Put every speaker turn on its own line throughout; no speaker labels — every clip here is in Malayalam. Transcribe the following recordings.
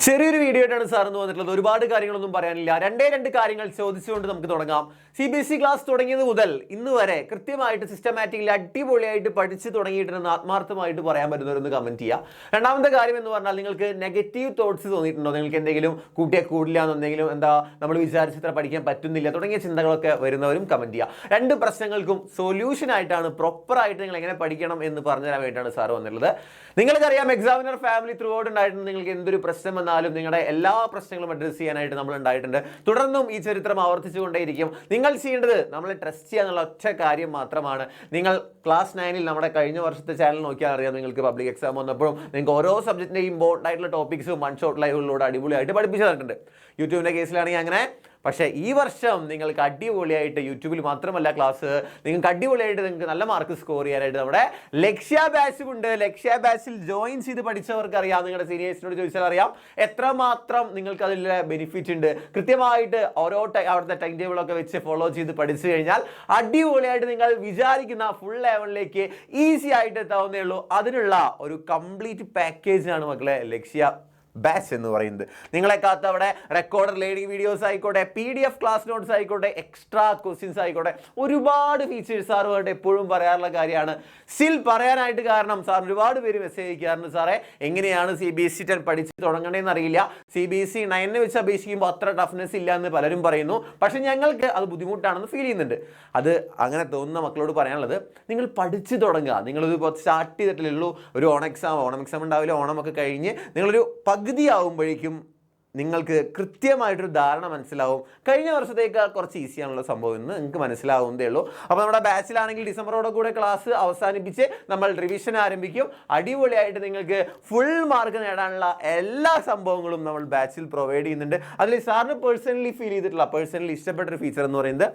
ചെറിയൊരു വീഡിയോ ആയിട്ടാണ് സാർ എന്ന് വന്നിട്ടുള്ളത്. ഒരുപാട് കാര്യങ്ങളൊന്നും പറയാനില്ല. രണ്ട് കാര്യങ്ങൾ ചോദിച്ചുകൊണ്ട് നമുക്ക് തുടങ്ങാം. CBSE ക്ലാസ് തുടങ്ങിയത് മുതൽ ഇന്ന് വരെ കൃത്യമായിട്ട് സിസ്റ്റമാറ്റിക്കലി അടിപൊളിയായിട്ട് പഠിച്ചു തുടങ്ങിയിട്ടുണ്ടെന്ന് ആത്മാർത്ഥമായിട്ട് പറയാൻ പറ്റുന്നവരൊന്ന് കമന്റ് ചെയ്യുക. രണ്ടാമത്തെ കാര്യം എന്ന് പറഞ്ഞാൽ നിങ്ങൾക്ക് നെഗറ്റീവ് തോട്ട്സ് തോന്നിയിട്ടുണ്ടോ? നിങ്ങൾക്ക് എന്തെങ്കിലും കൂട്ടിയാൽ കൂടില്ല എന്നെന്തെങ്കിലും നമ്മൾ വിചാരിച്ചത്ര പഠിക്കാൻ പറ്റുന്നില്ല തുടങ്ങിയ ചിന്തകളൊക്കെ വരുന്നവരും കമന്റ് ചെയ്യുക. രണ്ട് പ്രശ്നങ്ങൾക്കും സൊല്യൂഷൻ ആയിട്ടാണ് പ്രോപ്പറായിട്ട് നിങ്ങൾ എങ്ങനെ പഠിക്കണം എന്ന് പറഞ്ഞു തരാൻ വേണ്ടിയിട്ടാണ് സാർ വന്നിട്ടുള്ളത്. നിങ്ങൾക്കറിയാം എക്സാമിനർ ഫാമിലി ത്രൂ ഔട്ട് ഉണ്ടായിട്ടുണ്ട്. നിങ്ങൾക്ക് എന്തൊരു പ്രശ്നം വന്നാലും നിങ്ങളുടെ എല്ലാ പ്രശ്നങ്ങളും അഡ്രസ് ചെയ്യാനായിട്ട് നമ്മൾ ഉണ്ടായിട്ടുണ്ട്. തുടർന്നും ഈ ചരിത്രം ആവർത്തിച്ചുകൊണ്ടേയിരിക്കും. നിങ്ങൾ ചെയ്യേണ്ടത് നമ്മളെ ട്രസ്റ്റ് ചെയ്യുക എന്നുള്ള ഒറ്റ കാര്യം മാത്രമാണ്. നിങ്ങൾ ക്ലാസ് 9 നമ്മുടെ കഴിഞ്ഞ വർഷത്തെ ചാനൽ നോക്കിയാൽ അറിയാം. നിങ്ങൾക്ക് പബ്ലിക് എക്സാം വന്നപ്പോഴും നിങ്ങൾക്ക് ഓരോ സബ്ജക്റ്റിൻ്റെയും ഇമ്പോർട്ടൻ്റ് ആയിട്ടുള്ള ടോപ്പിക്സും വൺ ഷോട്ട് ലൈവുകളിലൂടെ അടിപൊളിയായിട്ട് പഠിപ്പിച്ചു തന്നിട്ടുണ്ട്. യൂട്യൂബിൻ്റെ കേസിലാണെങ്കിൽ അങ്ങനെ. പക്ഷേ ഈ വർഷം നിങ്ങൾക്ക് അടിപൊളിയായിട്ട് യൂട്യൂബിൽ മാത്രമല്ല ക്ലാസ്, നിങ്ങൾക്ക് അടിപൊളിയായിട്ട് നിങ്ങൾക്ക് നല്ല മാർക്ക് സ്കോർ ചെയ്യാനായിട്ട് നമ്മുടെ ലക്ഷ്യ ബാച്ച് ഉണ്ട്. ലക്ഷ്യ ബാച്ചിൽ ജോയിൻ ചെയ്ത് പഠിച്ചവർക്ക് അറിയാം, നിങ്ങളുടെ സീനിയേഴ്സിനോട് ചോദിച്ചാൽ അറിയാം എത്രമാത്രം നിങ്ങൾക്ക് അതിൽ ബെനിഫിറ്റ് ഉണ്ട്. കൃത്യമായിട്ട് ഓരോ അവിടുത്തെ ടൈം ടേബിളൊക്കെ വെച്ച് ഫോളോ ചെയ്ത് പഠിച്ചു കഴിഞ്ഞാൽ അടിപൊളിയായിട്ട് നിങ്ങൾ വിചാരിക്കുന്ന ഫുൾ ലെവലിലേക്ക് ഈസി ആയിട്ട് എത്താവുന്നേ ഉള്ളൂ. അതിനുള്ള ഒരു കംപ്ലീറ്റ് പാക്കേജാണ് മക്കളെ ലക്ഷ്യ ബാച്ച് എന്ന് പറയുന്നത്. നിങ്ങളെ കാത്ത് അവിടെ റെക്കോർഡഡ് ലേണിംഗ് വീഡിയോസ് ആയിക്കോട്ടെ, PDF ക്ലാസ് നോട്ട്സ് ആയിക്കോട്ടെ, എക്സ്ട്രാ ക്വസ്റ്റ്യൻസ് ആയിക്കോട്ടെ, ഒരുപാട് ഫീച്ചേഴ്സ് സാറുമായിട്ട് എപ്പോഴും പറയാറുള്ള കാര്യമാണ്. സ്റ്റിൽ പറയാനായിട്ട് കാരണം സാർ ഒരുപാട് പേര് മെസ്സേജ് അയക്കാറുണ്ട്, സാറേ എങ്ങനെയാണ് CBSE 10 പഠിച്ച് തുടങ്ങണേന്ന് അറിയില്ല, CBSE 9 വെച്ച് അപേക്ഷിക്കുമ്പോൾ അത്ര ടഫ്നെസ് ഇല്ല എന്ന് പലരും പറയുന്നു. പക്ഷെ ഞങ്ങൾക്ക് അത് ബുദ്ധിമുട്ടാണെന്ന് ഫീൽ ചെയ്യുന്നുണ്ട്. അത് അങ്ങനെ തോന്നുന്ന മക്കളോട് പറയാനുള്ളത്, നിങ്ങൾ പഠിച്ചു തുടങ്ങുക. നിങ്ങളിത് ഇപ്പോൾ സ്റ്റാർട്ട് ചെയ്തിട്ടില്ലേ ഉള്ളൂ. ഒരു ഓണം എക്സാം ഉണ്ടാവില്ല, ഓണമൊക്കെ കഴിഞ്ഞ് നിങ്ങളൊരു പകുതിയാവുമ്പോഴേക്കും നിങ്ങൾക്ക് കൃത്യമായിട്ടൊരു ധാരണ മനസ്സിലാവും. കഴിഞ്ഞ വർഷത്തേക്ക് കുറച്ച് ഈസിയാണുള്ള സംഭവം എന്ന് നിങ്ങൾക്ക് മനസ്സിലാവുന്നതേ ഉള്ളൂ. അപ്പോൾ നമ്മുടെ ബാച്ചിലാണെങ്കിൽ ഡിസംബറോടെ കൂടെ ക്ലാസ് അവസാനിപ്പിച്ച് നമ്മൾ റിവിഷൻ ആരംഭിക്കും. അടിപൊളിയായിട്ട് നിങ്ങൾക്ക് ഫുൾ മാർക്ക് നേടാനുള്ള എല്ലാ സംഭവങ്ങളും നമ്മൾ ബാച്ചിൽ പ്രൊവൈഡ് ചെയ്യുന്നുണ്ട്. അതിൽ സാറിന് പേഴ്സണലി ഫീൽ ചെയ്തിട്ടുള്ള പേഴ്സണലി ഇഷ്ടപ്പെട്ടൊരു ഫീച്ചർ എന്ന് പറയുന്നത്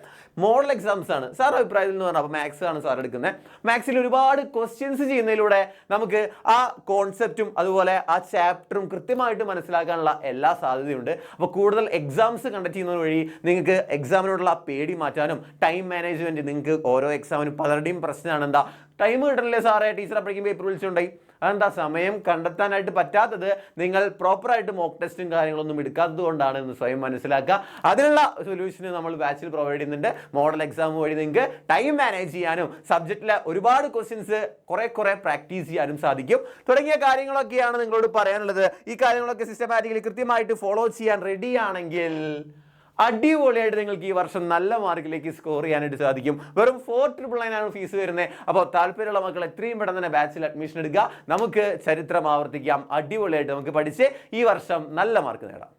മോഡൽ എക്സാംസ് ആണ്. സാർ അഭിപ്രായത്തിൽ എന്ന് പറഞ്ഞാൽ അപ്പോൾ മാത്സ് ആണ് സാർ എടുക്കുന്നത്. മാത്സിൽ ഒരുപാട് ക്വസ്റ്റ്യൻസ് ചെയ്യുന്നതിലൂടെ നമുക്ക് ആ കോൺസെപ്റ്റും അതുപോലെ ആ ചാപ്റ്ററും കൃത്യമായിട്ട് മനസ്സിലാക്കാനുള്ള എല്ലാ സാധ്യതയുണ്ട്. അപ്പോൾ കൂടുതൽ എക്സാംസ് കണ്ടക്ട് ചെയ്യുന്നത് വഴി നിങ്ങൾക്ക് എക്സാമിനോടുള്ള പേടി മാറ്റാനും ടൈം മാനേജ്മെന്റ്, നിങ്ങൾക്ക് ഓരോ എക്സാമിനും പലരുടെയും പ്രശ്നമാണ് എന്താ ടൈം കിട്ടണില്ലേ സാറേ, ടീച്ചർ അപ്പോഴേക്കും പേപ്പർ വിളിച്ചുകൊണ്ടായി. അതെന്താ സമയം കണ്ടെത്താനായിട്ട് പറ്റാത്തത് നിങ്ങൾ പ്രോപ്പറായിട്ട് മോക്ക് ടെസ്റ്റും കാര്യങ്ങളൊന്നും എടുക്കാത്തത് കൊണ്ടാണ് എന്ന് സ്വയം മനസ്സിലാക്കുക. അതിനുള്ള സൊല്യൂഷന് നമ്മൾ ബാച്ചിൽ പ്രൊവൈഡ് ചെയ്യുന്നുണ്ട്. മോഡൽ എക്സാം വഴി നിങ്ങൾക്ക് ടൈം മാനേജ് ചെയ്യാനും സബ്ജക്റ്റിലെ ഒരുപാട് ക്വസ്റ്റ്യൻസ് കുറെ പ്രാക്ടീസ് ചെയ്യാനും സാധിക്കും. തുടങ്ങിയ കാര്യങ്ങളൊക്കെയാണ് നിങ്ങളോട് പറയാനുള്ളത്. ഈ കാര്യങ്ങളൊക്കെ സിസ്റ്റമാറ്റിക്കലി കൃത്യമായിട്ട് ഫോളോ ചെയ്യാൻ റെഡിയാണെങ്കിൽ അടിപൊളിയായിട്ട് നിങ്ങൾക്ക് ഈ വർഷം നല്ല മാർക്കിലേക്ക് സ്കോർ ചെയ്യാനായിട്ട് സാധിക്കും. വെറും 4,999 ആണ് ഫീസ് വരുന്നത്. അപ്പോൾ താല്പര്യമുള്ള മക്കൾ എത്രയും പെട്ടെന്ന് തന്നെ ബാച്ചിൽ അഡ്മിഷൻ എടുക്കുക. നമുക്ക് ചരിത്രം ആവർത്തിക്കാം. അടിപൊളിയായിട്ട് നമുക്ക് പഠിച്ച് ഈ വർഷം നല്ല മാർക്ക് നേടാം.